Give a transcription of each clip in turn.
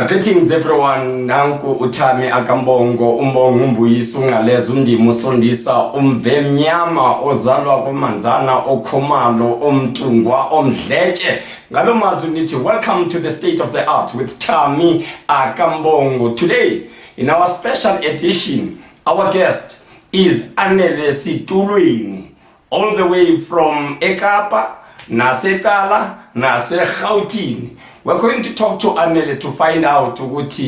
Greetings everyone, nanku Thami akambongo, Mbongo umbuyisa ungaleza undima usondisa umvemnyama ozalwa kumanzana okhomalo omtungwa omdleke. Ngalo mazwi nithi welcome to the state of the art with Thami akambongo. Today in our special edition, our guest is Anele Situlweni, all the way from Ekapa, Nasetala, Gauteng. We're going to talk to Anele to find out what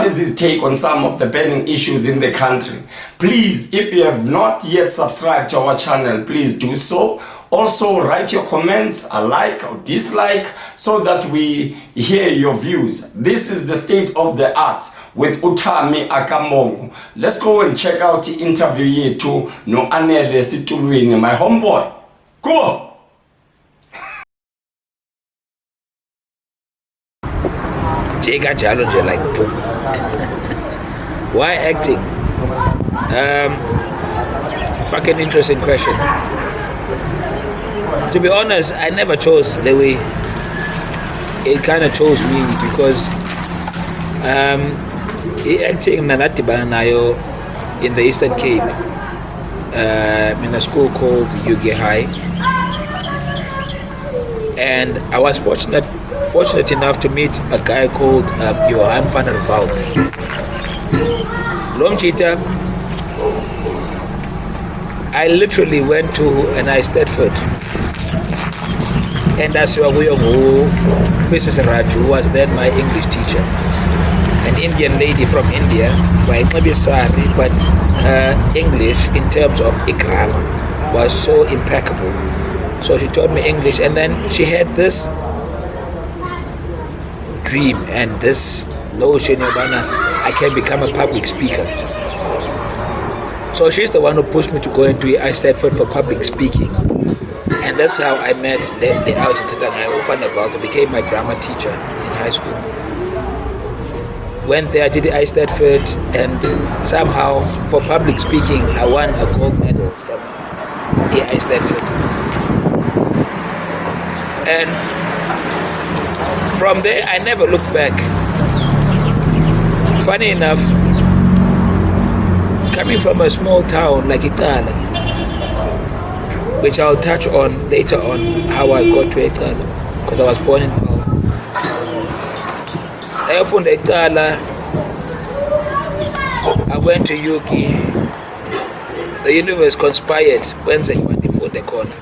is his take on some of the burning issues in the country. Please, if you have not yet subscribed to our channel, please do so. Also, write your comments, a like or dislike, so that we hear your views. This is the state of the arts with Thami akambongo. Let's go and check out the interview yetu no Anele Situlweni, my homeboy. Go! Jega challenge like boom. Why acting? Fucking interesting question. To be honest, I never chose the way. It kind of chose me because acting nayo in the Eastern Cape in a school called UG High, and I was fortunate enough to meet a guy called Johan van der Walt. Lomchita, I literally went to an Stedford, and that's where Mrs. Raju, who was then my English teacher, an Indian lady from India, maybe sorry, but her English in terms of grammar was so impeccable. So she taught me English, and then she had this dream and this notion of I can become a public speaker. So she's the one who pushed me to go into Stedford for public speaking, and that's how I met the Out became my drama teacher in high school. Went there, did Stedford, and somehow for public speaking I won a gold medal from Stedford. And from there, I never looked back. Funny enough, coming from a small town like Itala, which I'll touch on later on how I got to Itala, because I was born in Paul. From Itala, I went to Yuki. The universe conspired when they went to the corner,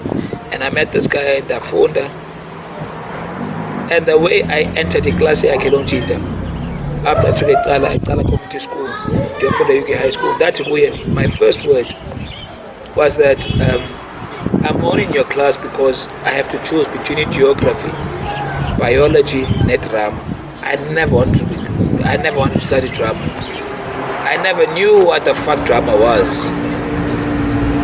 and I met this guy in the founder. And the way I entered the class here, after I took a Tala Community School, for the UK High School, that's where my first word was that I'm only in your class because I have to choose between geography, biology, and drama. I never wanted to study drama. I never knew what the fuck drama was.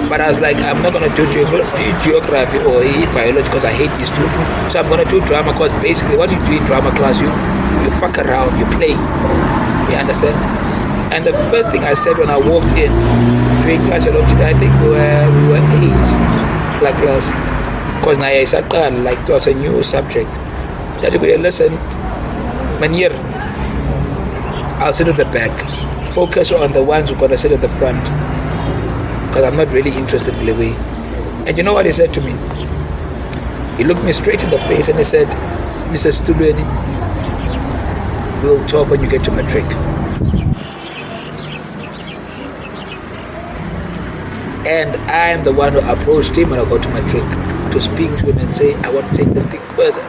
But I was like, I'm not going to do geography or biology because I hate these two. So I'm going to do drama because basically what you do in drama class, you fuck around, you play. You understand? And the first thing I said when I walked in to a class, I think we were 8 class. Because like it was a new subject. That you could listen, Manier, I'll sit at the back. Focus on the ones who are going to sit at the front, because I'm not really interested in the way. And you know what he said to me? He looked me straight in the face and he said, Mr. Situlweni, we'll talk when you get to matric. And I am the one who approached him when I got to matric to speak to him and say, I want to take this thing further.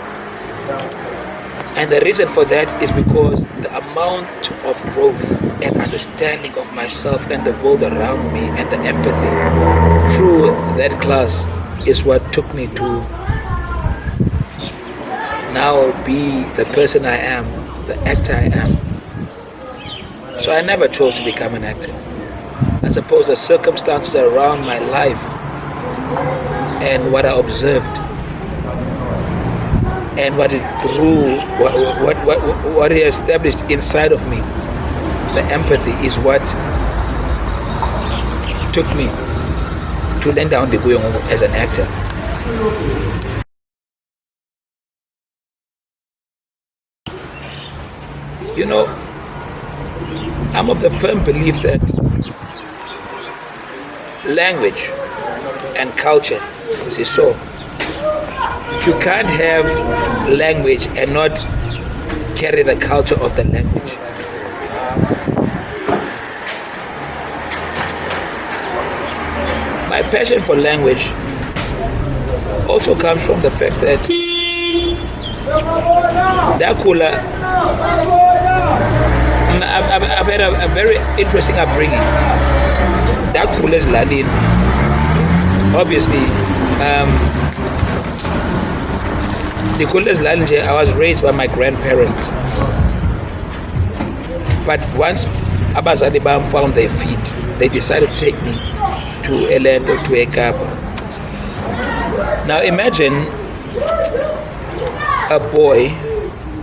And the reason for that is because the amount of growth and understanding of myself and the world around me and the empathy through that class is what took me to now be the person I am, the actor I am. So I never chose to become an actor. I suppose the circumstances around my life and what I observed and what it grew, what it established inside of me, the empathy is what took me to land down the Guyong as an actor. You know, I'm of the firm belief that language and culture is so. You can't have language and not carry the culture of the language. My passion for language also comes from the fact that I've had a very interesting upbringing. Dakhula is Lalin. Obviously, I was raised by my grandparents. But once abazali bam found their feet, they decided to take me to a land or to a Kapa. Now imagine a boy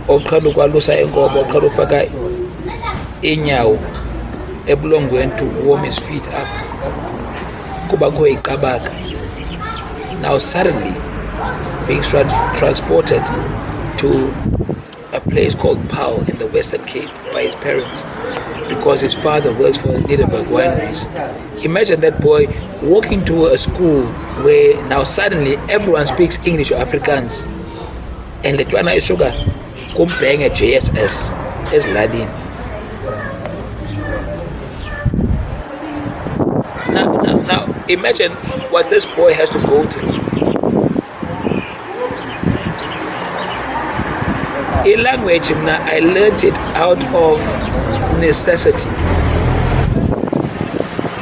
oqala ukwalusa enkomo, oqala ufaka inyawo ebulongweni to warm his feet up kuba kho iqabaka. Now suddenly being transported to a place called Paul in the Western Cape by his parents because his father works for Niederberg wineries. Imagine that boy walking to a school where now suddenly everyone speaks English or Afrikaans, and letwana isuka kumbhenge JSS ezilalini. Now imagine what this boy has to go through. In language, I learned it out of necessity,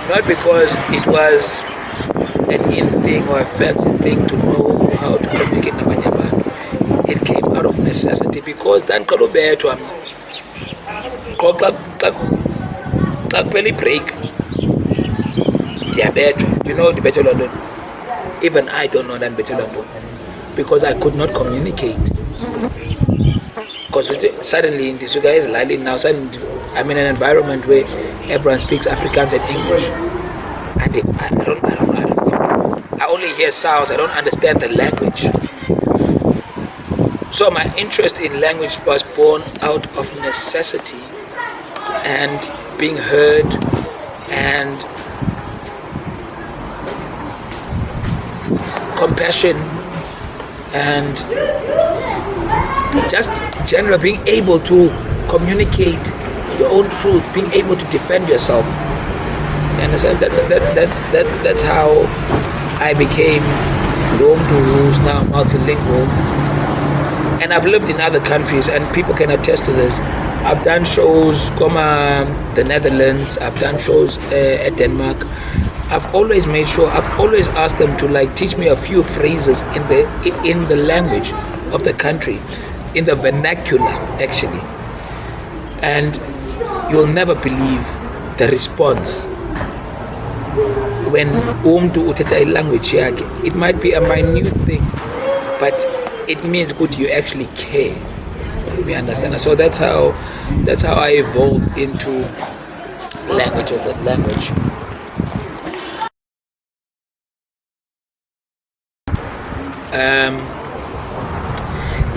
not because it was an in thing or a fancy thing to know how to communicate with abantu. It came out of necessity because then kalubetwa xa kuphela break ndiyabethwa. You know ndibethwa London. Even I don't know that ndibethwa London because I could not communicate. Because suddenly in this guys Lali now suddenly I'm in an environment where everyone speaks Afrikaans and English, and I don't know how to talk. I only hear sounds. I don't understand the language. So my interest in language was born out of necessity and being heard and compassion and just generally being able to communicate your own truth, being able to defend yourself. You understand? That's how I became who's now multilingual. And I've lived in other countries, and people can attest to this. I've done shows come the Netherlands. I've done shows at Denmark. I've always made sure. I've always asked them to teach me a few phrases in the language of the country, in the vernacular actually. And you'll never believe the response when umntu uthetha language yakhe. It might be a minute thing, but it means good you actually care. You understand? So that's how I evolved into languages and language.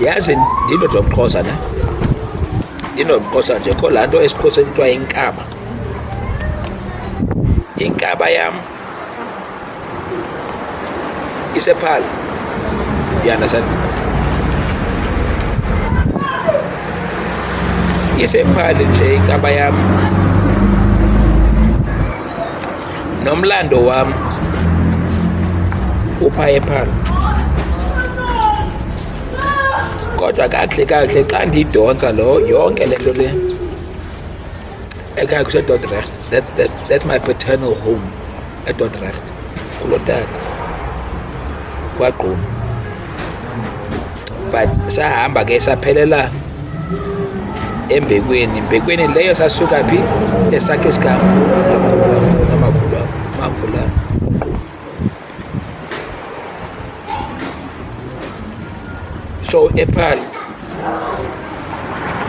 Yazi ndinotomxhosa ne ndinomxhosa nje kho laa nto esixhosa kuthiwa inkaba. Inkaba yam isephala. You understand? Isephala nje inkaba yam nomlando wam upha ephala. Kodwa kahle xa ndiyidonsa lo yonke le nto le ekhaya kuseDordrecht. That's my paternal home eDordrecht. Kulotata kwaqhuma, but sahamba ke saphelela embekweni leyo sasuka phi esakhe isigama namakhulu wam mamfulana. So epal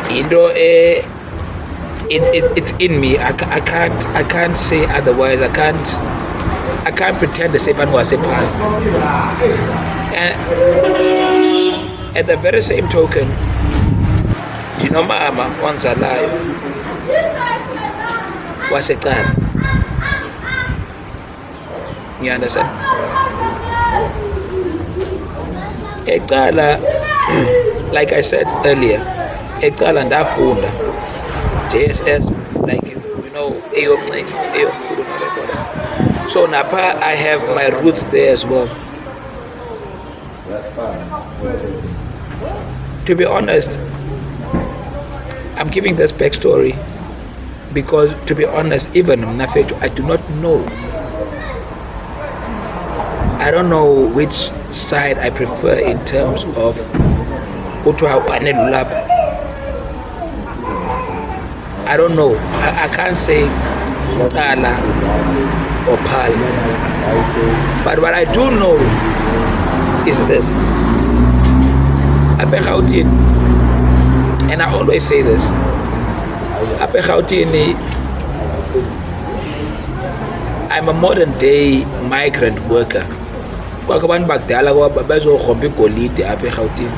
into it's in me. I can't say otherwise. I can't pretend as if I was epal. And at the very same token, nginomama wangizalayo wasecala. You understand? Ecala, like I said earlier, ecala ndafunda JSS, like eyomncinci eyomkhulu nalekho. So napa I have my roots there as well. To be honest, I'm giving this backstory because, to be honest, even Mnafetu, I do not know. I don't know which side I prefer in terms of Utwa Anelulab. I don't know. I can't say Tala or Pal. But what I do know is this. Apekhautini, and I always say this, Apekhautini, I'm a modern day migrant worker. Kwakabantu bakudala bazokhomba igolide apha eRhawutini.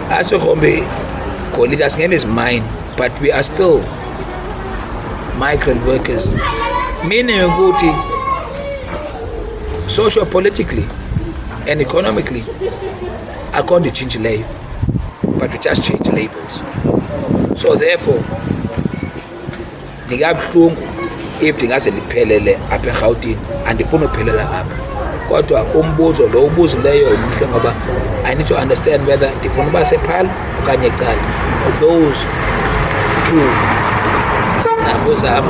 Asokhombe igolide asingene is mine, but we are still migrant workers. Meaning ukuthi socio-politically and economically akhona change leyo, but we just change labels. So therefore ndingabuhlungu if ndingaze ndiphelele apha eRhawutini, andifuna uphelela apha. Kodwa umbuzo lo ubuzileyo umhle ngoba I need to understand whether ndifuna uba sePhal okanye eCala. Those two zinqabo zam,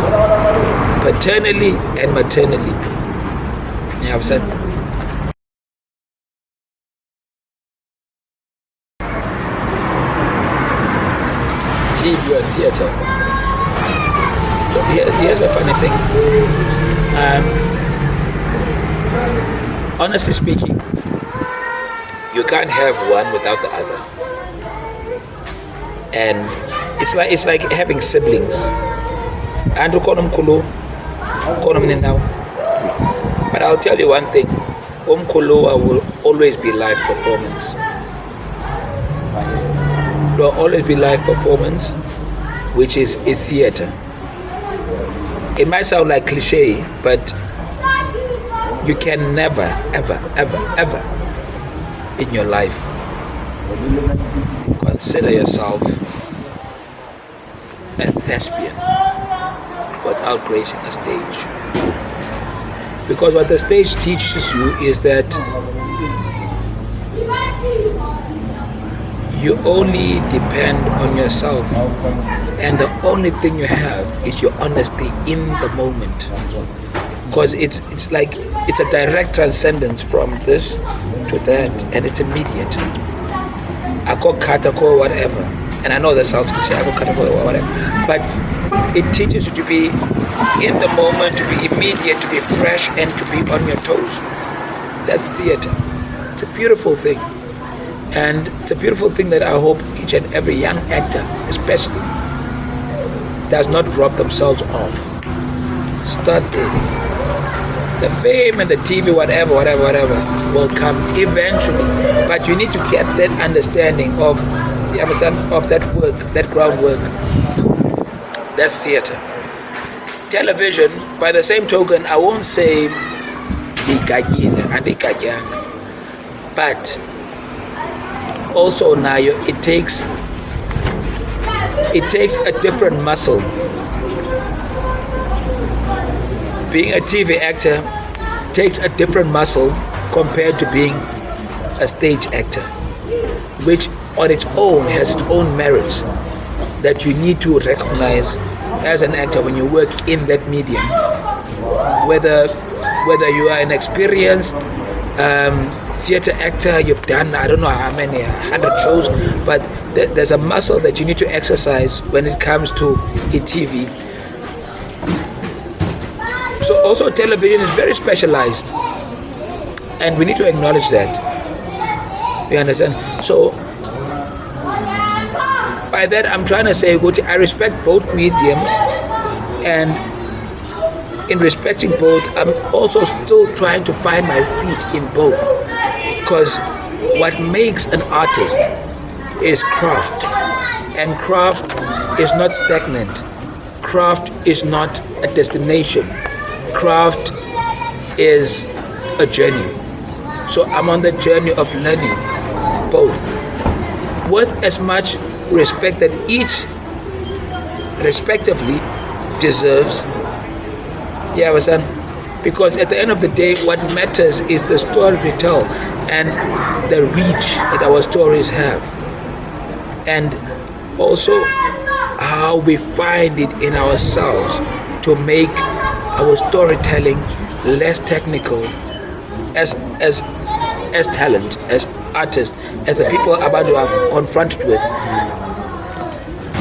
paternally and maternally. Ngiyabusana. TV or theater. Here's a funny thing. Honestly speaking, you can't have one without the other. And it's like having siblings. Andrew konum kulu, konum ninau. But I'll tell you one thing, Umkulua will always be live performance. It will always be live performance, which is a theater. It might sound like cliche, but you can never, ever, ever, ever in your life consider yourself a thespian without gracing a stage. Because what the stage teaches you is that you only depend on yourself, and the only thing you have is your honesty in the moment. Because it's like it's a direct transcendence from this to that, and it's immediate. I call katako whatever, and I know that sounds cliche. I call katako whatever, but it teaches you to be in the moment, to be immediate, to be fresh, and to be on your toes. That's theater. It's a beautiful thing, and it's a beautiful thing that I hope each and every young actor, especially, does not rob themselves of. Start there. The fame and the TV, whatever, will come eventually. But you need to get that understanding of that work, that groundwork. That's theater. Television, by the same token, I won't say but also now it takes a different muscle. Being a TV actor takes a different muscle compared to being a stage actor, which on its own has its own merits that you need to recognize as an actor when you work in that medium. Whether you are an experienced theater actor, you've done I don't know how many 100 shows, but there's a muscle that you need to exercise when it comes to a TV. So also television is very specialized, and we need to acknowledge that. You understand? So by that I'm trying to say, I respect both mediums, and in respecting both, I'm also still trying to find my feet in both. Because what makes an artist is craft And craft is not stagnant. Craft is not a destination. Craft is a journey. So I'm on the journey of learning both, with as much respect that each respectively deserves. Yeah, my son. Because at the end of the day, what matters is the stories we tell and the reach that our stories have. And also how we find it in ourselves to make our storytelling less technical as talent, as artists, as the people I'm about to have confronted with.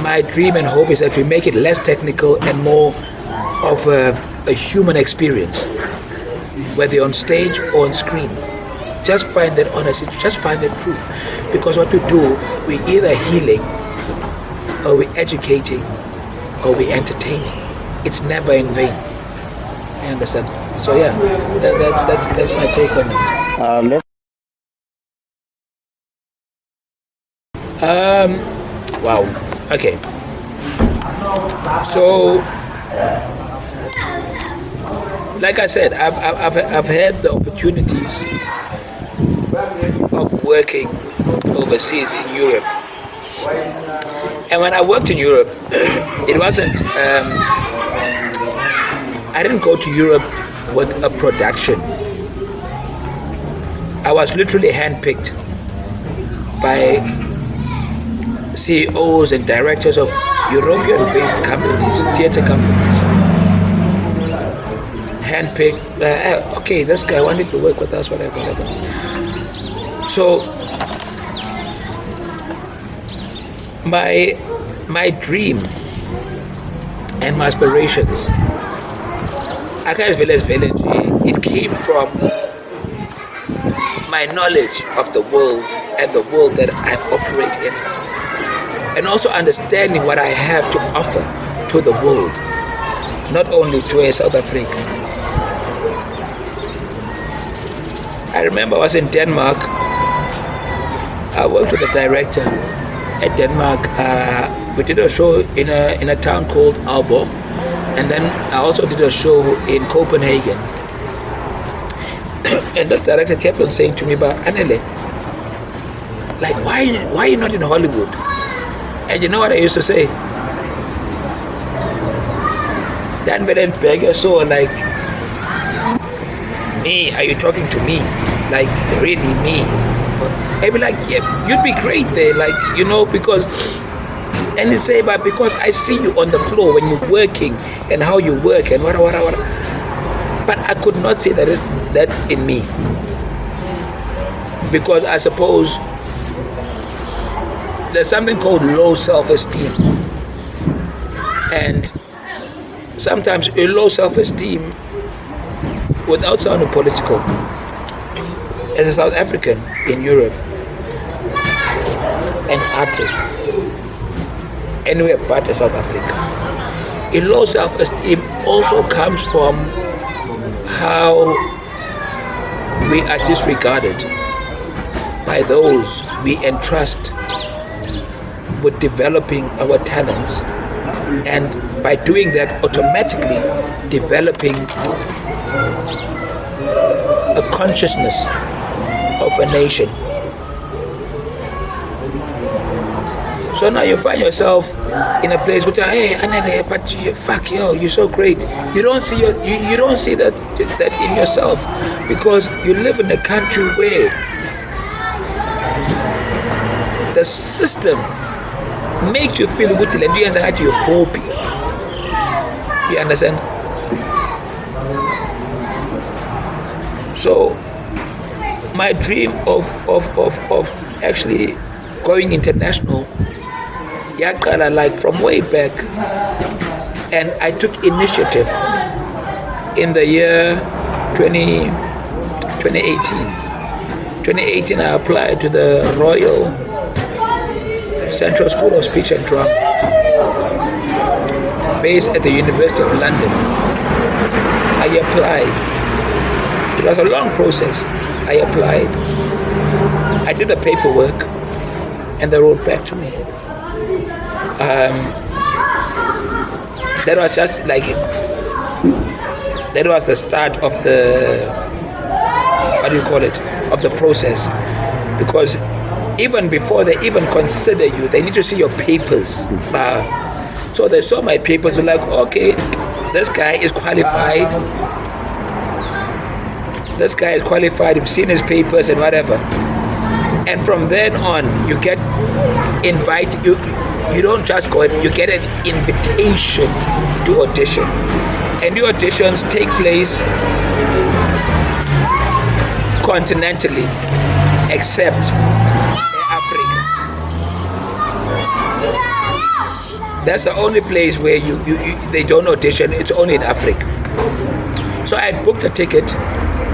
My dream and hope is that we make it less technical and more of a human experience, whether on stage or on screen. Just find that honesty, just find the truth. Because what we do, we either healing, or we educating, or we entertaining. It's never in vain. You understand? So yeah, that's my take on it. Wow. Okay. So, like I said, I've had the opportunities of working overseas in Europe. And when I worked in Europe, it wasn't, I didn't go to Europe with a production. I was literally handpicked by CEOs and directors of European-based companies, theater companies. Handpicked, okay, this guy wanted to work with us, whatever. So, my dream and my aspirations, it came from my knowledge of the world and the world that I operate in, and also understanding what I have to offer to the world, not only to a South Africa. I remember I was in Denmark. I worked with the director at Denmark. We did a show in a town called Aalborg, and then I also did a show in Copenhagen. And this director kept on saying to me, "But Anele, like, why are you not in Hollywood?" And you know what I used to say? Dan Velen Beggar, so like, me, are you talking to me? Like, really me? I'd be like, yeah, you'd be great there, like, you know, because, and he'd say, but because I see you on the floor when you're working and how you work and what. But I could not see that in me. Because I suppose there's something called low self-esteem. And sometimes a low self-esteem, without sounding political, as a South African in Europe, an artist, anywhere but South Africa, a low self-esteem also comes from how we are disregarded by those we entrust with developing our talents, and by doing that, automatically developing a consciousness of a nation. So now you find yourself in a place where, hey, Anele, but fuck, you're so great. You don't see you don't see that in yourself, because you live in a country where the system makes you feel good and you enter your hobby. You understand? So my dream of actually going international, like from way back, and I took initiative in the year 2018. 2018, I applied to the Royal Central School of Speech and Drama, based at the University of London. I applied. It was a long process. I applied. I did the paperwork, and they wrote back to me. that was just like, that was the start of the, what do you call it, of the process. Because even before they even consider you, they need to see your papers. So they saw my papers, they're like, okay, this guy is qualified. This guy is qualified, you've seen his papers and whatever. And from then on, you get invited, you don't just go, you get an invitation to audition. And your auditions take place continentally, except Africa. That's the only place where they don't audition, it's only in Africa. So I had booked a ticket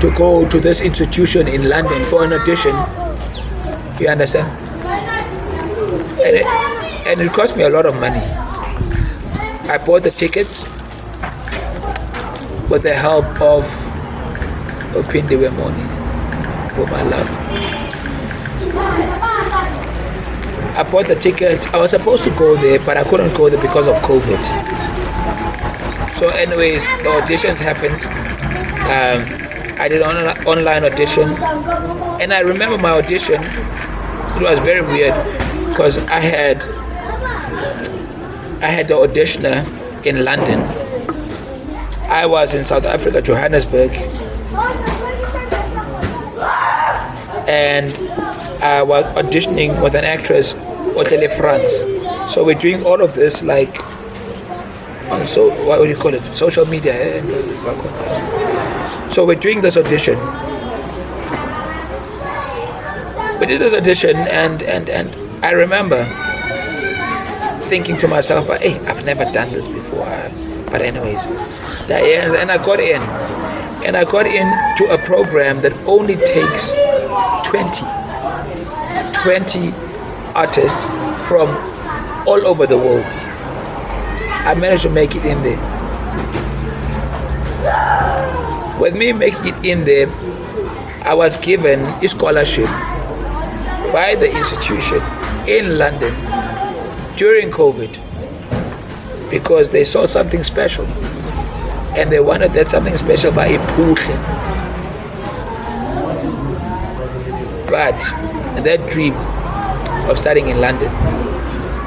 to go to this institution in London for an audition. You understand? And it cost me a lot of money. I bought the tickets with the help of Opindi Wemoni, for my love. I bought the tickets. I was supposed to go there, but I couldn't go there because of COVID. So anyways, the auditions happened. I did an online audition. And I remember my audition, it was very weird because I had the auditioner in London. I was in South Africa, Johannesburg. And I was auditioning with an actress, Anele France. So we're doing all of this like on what would you call it? Social media. So we're doing this audition. We did this audition and I remember thinking to myself, hey, I've never done this before. But anyways, and I got in. And I got into a program that only takes 20 artists from all over the world. I managed to make it in there. With me making it in there, I was given a scholarship by the institution in London during COVID because they saw something special and they wanted that something special by Ipuhle. But that dream of starting in London,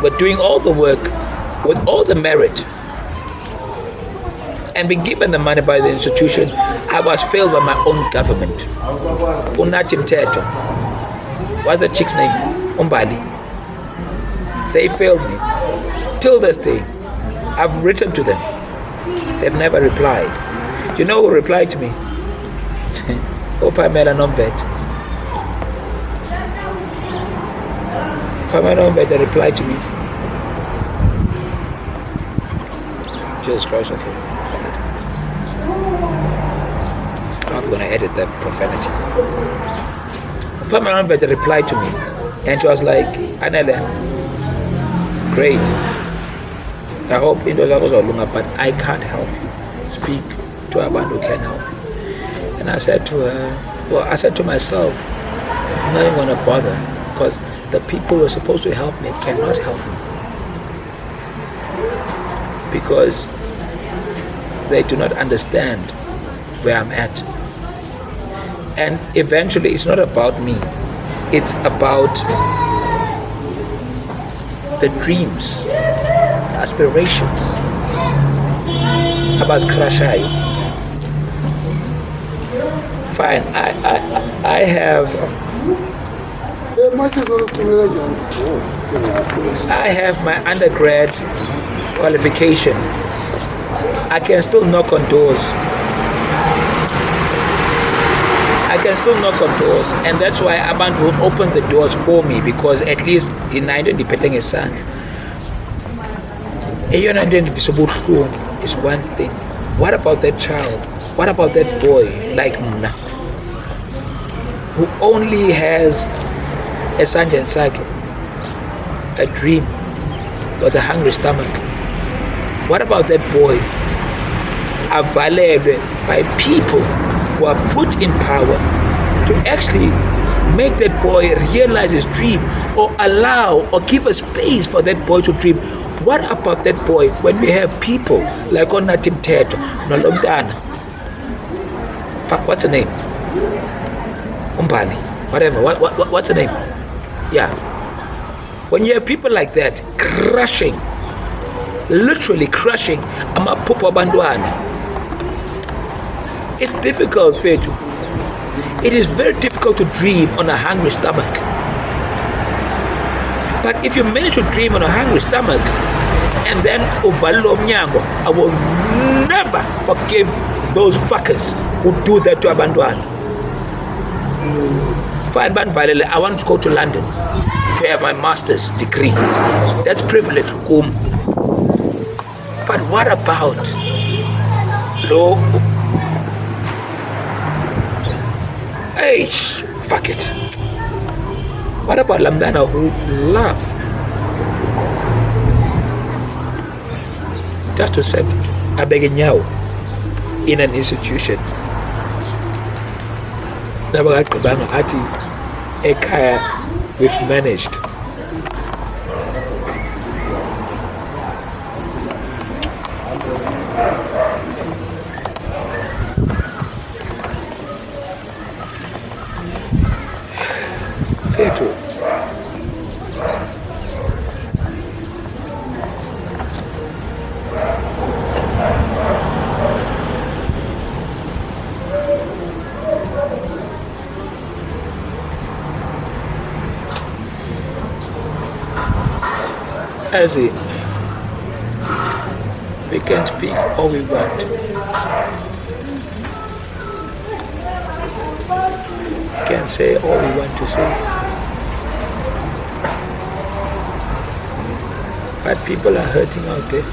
but doing all the work with all the merit and being given the money by the institution, I was failed by my own government. Unathi Mthetho. What's the chick's name? Umbali. They failed me. Till this day, I've written to them. They've never replied. Do you know who replied to me? Pamela Nomvet. Pamela Nomvet replied to me. Jesus Christ, okay. I'm going to edit that profanity. Pamela Nomvet replied to me. And she was like, Anele, great. I hope it was also longer, but I can't help. Speak to a band who can help. And I said to her, I said to myself, I'm not even going to bother because the people who are supposed to help me cannot help me. Because they do not understand where I'm at. And eventually it's not about me. It's about the dreams, the aspirations. About Krashai. Fine, I have my undergrad qualification. I can still knock on doors. And that's why Abantu will open the doors for me because at least denied and depending his son. Is one thing. What about that child? What about that boy like Mna? Who only has a Sanjan Sake, a dream with a hungry stomach? What about that boy available by people who are put in power to actually make that boy realize his dream, or allow or give a space for that boy to dream. What about that boy when we have people like Onatim Teto, Nolomdana? Fuck, what's her name? Umbali, whatever. What's her name? Yeah. When you have people like that crushing, literally crushing amaphupho abantwana, it's difficult, Fetu. It is very difficult to dream on a hungry stomach. But if you manage to dream on a hungry stomach and then uvalo mnyango, I will never forgive those fuckers who do that to abantwana. Fine, I want to go to London to have my master's degree. That's privilege. But what about low? Hey, fuck it. What about Lamdana who love just to set a beginyaw in an institution? Nabagaqibanga athi ekhaya we've managed. Fetu. As it, we can speak all we want. We can say all we want to say. But people are hurting out there.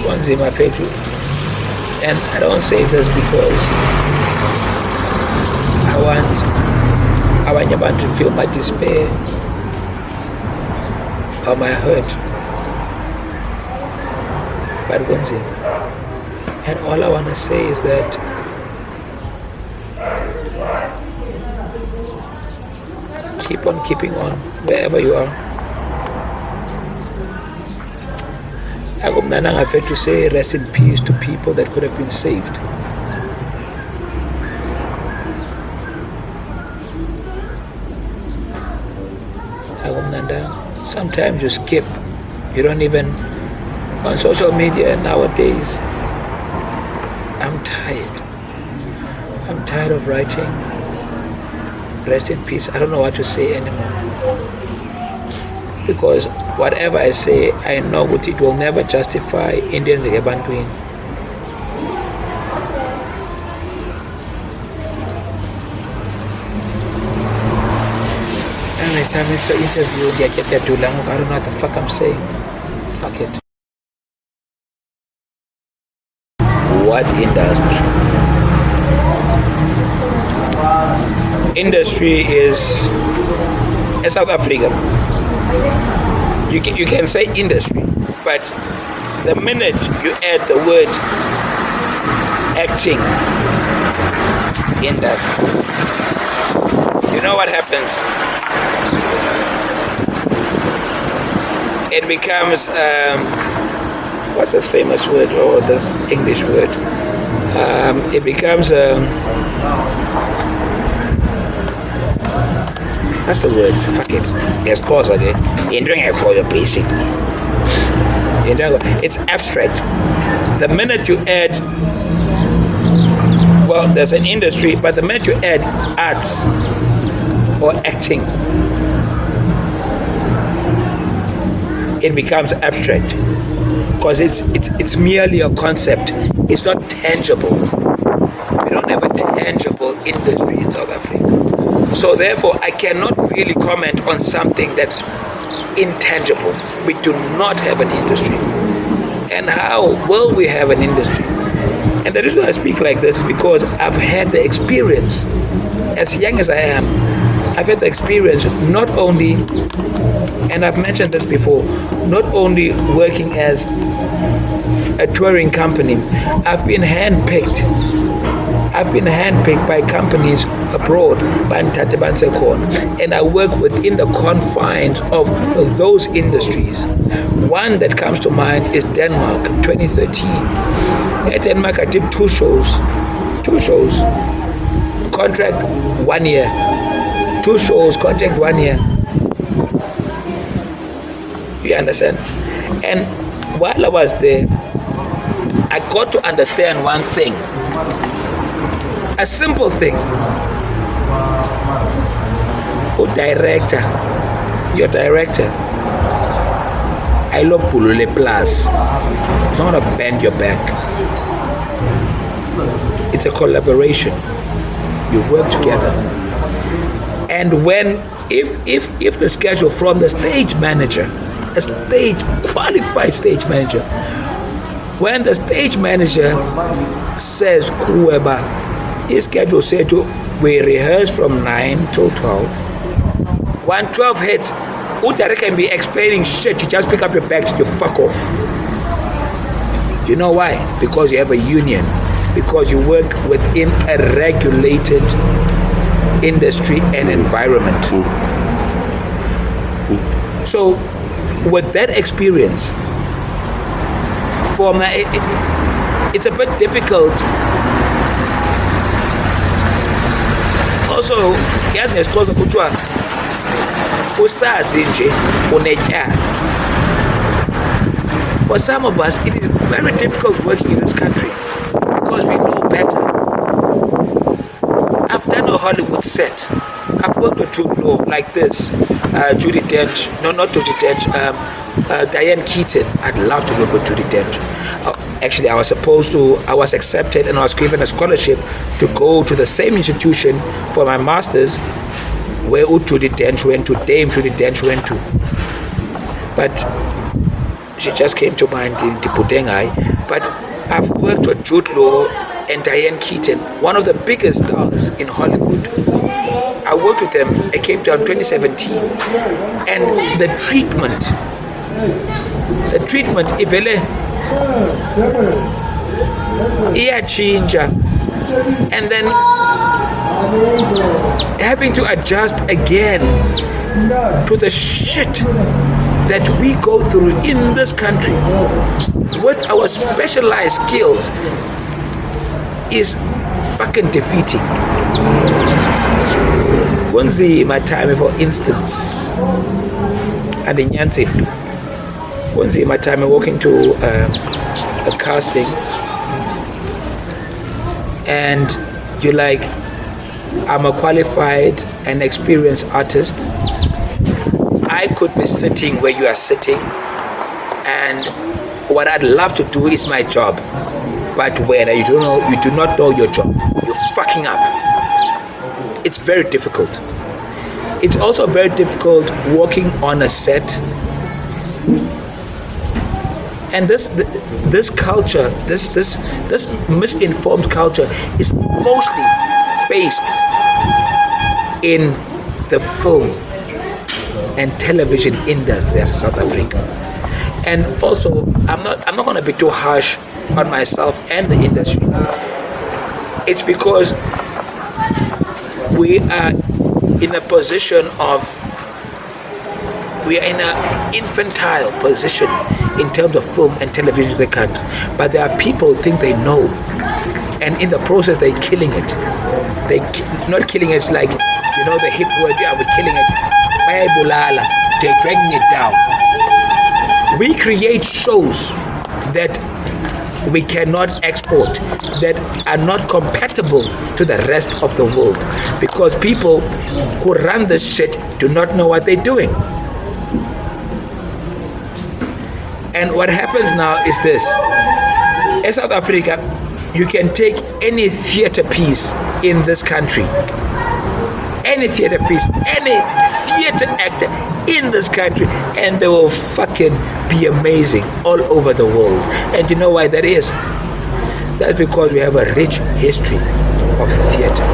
Kwanzima Fetu. And I don't say this because I want you to feel my despair or my hurt. But Kwanzima. And all I want to say is that keep on keeping on wherever you are. I'm afraid to say rest in peace to people that could have been saved. Sometimes you skip. You don't even on social media nowadays. I'm tired. I'm tired of writing. Rest in peace. I don't know what to say anymore. Because whatever I say, I know that it will never justify Indians Ebantwin. And next time it's an interview, I get that too long. I don't know what the fuck I'm saying. Fuck it. What industry? Industry is in South Africa. You can say industry, but the minute you add the word acting, industry, you know what happens? It becomes what's this famous word or this English word? It becomes what's the word? Fuck it. Yes, pause again. Basically. It's abstract. The minute you add, well, there's an industry, but the minute you add arts or acting, it becomes abstract. Because it's merely a concept. It's not tangible. We don't have a tangible industry in South Africa. So therefore, I cannot really comment on something that's intangible. We do not have an industry. And how will we have an industry? And the reason I speak like this is because I've had the experience, as young as I am, I've had the experience not only, and I've mentioned this before, not only working as a touring company. I've been handpicked by companies abroad, and I work within the confines of those industries. One that comes to mind is Denmark, 2013. At Denmark, I did two shows. Contract 1 year. 2 shows, contract 1 year. You understand? And while I was there, I got to understand one thing. A simple thing. Your director, I love Pulule Plus. It's not gonna bend your back. It's a collaboration. You work together. And if the schedule from the stage manager, qualified stage manager, when the stage manager says, Kuweba, his schedule said to we rehearse from 9 till 12. When 12 hits, Utare can be explaining shit, you just pick up your bags, you fuck off. You know why? Because you have a union. Because you work within a regulated industry and environment. So, with that experience, for me, it's a bit difficult. Also, yazi ngesixhosa kuthiwa usazi nje unetyala. For some of us, it is very difficult working in this country because we know better. I've done a Hollywood set. I've worked with Jude Law like this. Judi Dench, no, not Judi Dench, Diane Keaton. I'd love to work with Judi Dench. Actually, I was accepted and I was given a scholarship to go to the same institution for my master's where Judi Dench went to, Dame Judi Dench went to. But she just came to mind in Diputengai. But I've worked with Jude Law and Diane Keaton, one of the biggest stars in Hollywood. I worked with them at Cape Town 2017, and the treatment, ivele iyachinja, and then having to adjust again to the shit that we go through in this country with our specialized skills is fucking defeating. Kunzima time, for instance, and in Yansi, kunzima time walking to a casting, and you're like, I'm a qualified and experienced artist. I could be sitting where you are sitting, and what I'd love to do is my job. But when you do not know your job, you're fucking up. It's very difficult. It's also very difficult working on a set. And this culture, this misinformed culture is mostly based in the film and television industry as South Africa. And also, I'm not going to be too harsh on myself and the industry. It's because we are in an infantile position in terms of film and television in the country. But there are people who think they know, and in the process they're killing it. Not killing it, it's like, the hip word, yeah, we're killing it. They're dragging it down. We create shows that we cannot export, that are not compatible to the rest of the world, because people who run this shit do not know what they're doing. And what happens now is this. In South Africa, you can take any theater piece in this country, any theater piece, any theater actor in this country, and they will fucking be amazing all over the world. And you know why that is? That's because we have a rich history of theater.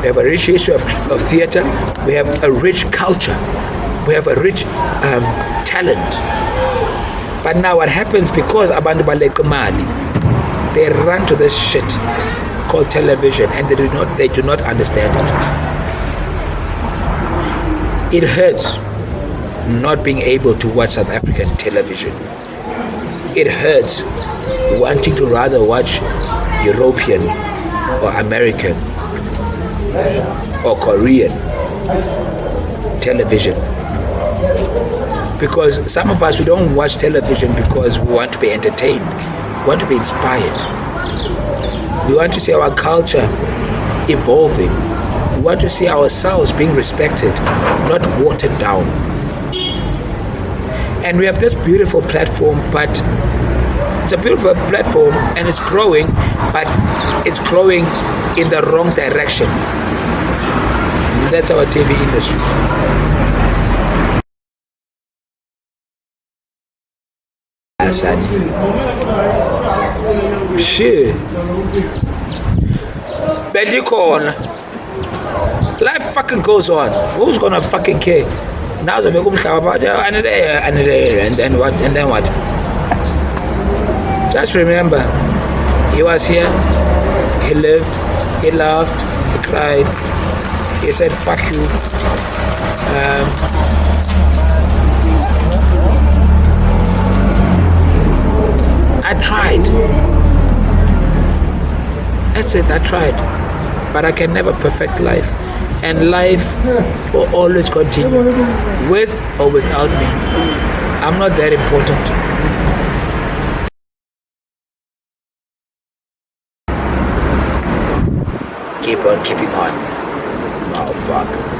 We have a rich history of theater. We have a rich culture. We have a rich talent. But now what happens, because abantu baleka imali, they run to this shit called television, and they do not understand it. It hurts not being able to watch South African television. It hurts wanting to rather watch European or American or Korean television. Because some of us, we don't watch television because we want to be entertained. We want to be inspired. We want to see our culture evolving. We want to see ourselves being respected, not watered down. And we have this beautiful platform, but it's a beautiful platform and it's growing, but it's growing in the wrong direction. That's our TV industry. Shit. Bendikhona. Life fucking goes on. Who's gonna fucking care? Now they make umhlaba about and then what? And then what? Just remember, he was here, he lived, he laughed, he cried, he said fuck you. I tried. That's it, I tried. But I can never perfect life. And life will always continue, with or without me. I'm not that important. Keep on keeping on. Oh, fuck.